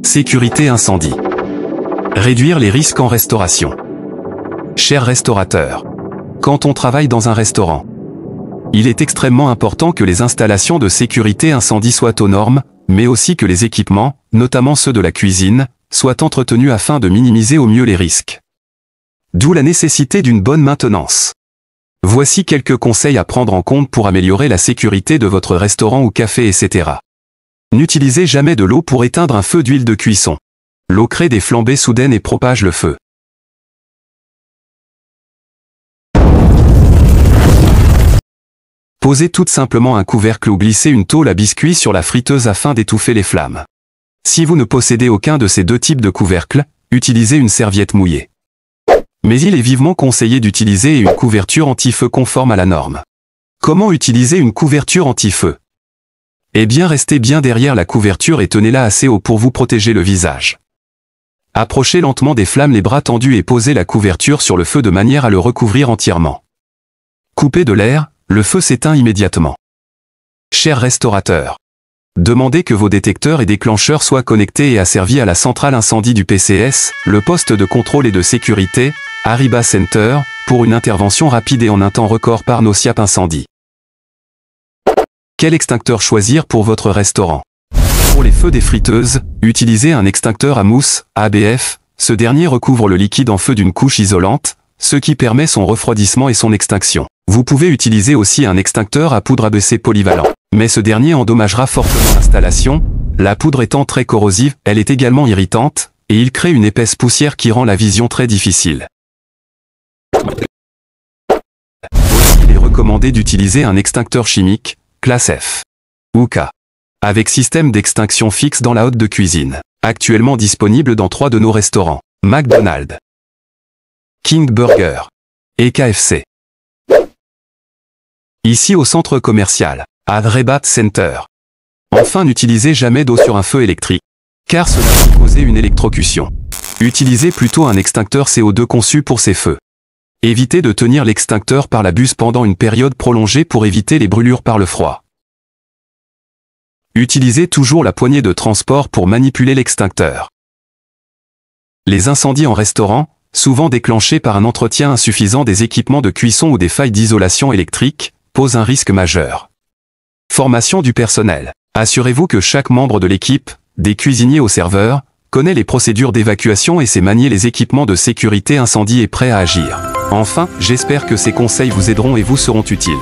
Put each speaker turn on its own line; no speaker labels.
Sécurité incendie. Réduire les risques en restauration. Chers restaurateurs, quand on travaille dans un restaurant, il est extrêmement important que les installations de sécurité incendie soient aux normes, mais aussi que les équipements, notamment ceux de la cuisine, soient entretenus afin de minimiser au mieux les risques. D'où la nécessité d'une bonne maintenance. Voici quelques conseils à prendre en compte pour améliorer la sécurité de votre restaurant ou café, etc. N'utilisez jamais de l'eau pour éteindre un feu d'huile de cuisson. L'eau crée des flambées soudaines et propage le feu. Posez tout simplement un couvercle ou glissez une tôle à biscuit sur la friteuse afin d'étouffer les flammes. Si vous ne possédez aucun de ces deux types de couvercles, utilisez une serviette mouillée. Mais il est vivement conseillé d'utiliser une couverture anti-feu conforme à la norme. Comment utiliser une couverture anti-feu? Eh bien, restez bien derrière la couverture et tenez-la assez haut pour vous protéger le visage. Approchez lentement des flammes les bras tendus et posez la couverture sur le feu de manière à le recouvrir entièrement. Coupez de l'air, le feu s'éteint immédiatement. Chers restaurateurs, demandez que vos détecteurs et déclencheurs soient connectés et asservis à la centrale incendie du PCS, le poste de contrôle et de sécurité, Ariba Center, pour une intervention rapide et en un temps record par nos SIAP incendie. Quel extincteur choisir pour votre restaurant? Pour les feux des friteuses, utilisez un extincteur à mousse, ABF, ce dernier recouvre le liquide en feu d'une couche isolante, ce qui permet son refroidissement et son extinction. Vous pouvez utiliser aussi un extincteur à poudre ABC polyvalent, mais ce dernier endommagera fortement l'installation, la poudre étant très corrosive, elle est également irritante, et il crée une épaisse poussière qui rend la vision très difficile. Aussi, il est recommandé d'utiliser un extincteur chimique, classe F ou K, avec système d'extinction fixe dans la hotte de cuisine, actuellement disponible dans 3 de nos restaurants, McDonald's, King Burger et KFC. Ici au centre commercial, à Rebat Center. Enfin, n'utilisez jamais d'eau sur un feu électrique, car cela peut causer une électrocution. Utilisez plutôt un extincteur CO2 conçu pour ces feux. Évitez de tenir l'extincteur par la buse pendant une période prolongée pour éviter les brûlures par le froid. Utilisez toujours la poignée de transport pour manipuler l'extincteur. Les incendies en restaurant, souvent déclenchés par un entretien insuffisant des équipements de cuisson ou des failles d'isolation électrique, posent un risque majeur. Formation du personnel. Assurez-vous que chaque membre de l'équipe, des cuisiniers aux serveurs, connaît les procédures d'évacuation et sait manier les équipements de sécurité incendie et prêt à agir. Enfin, j'espère que ces conseils vous aideront et vous seront utiles.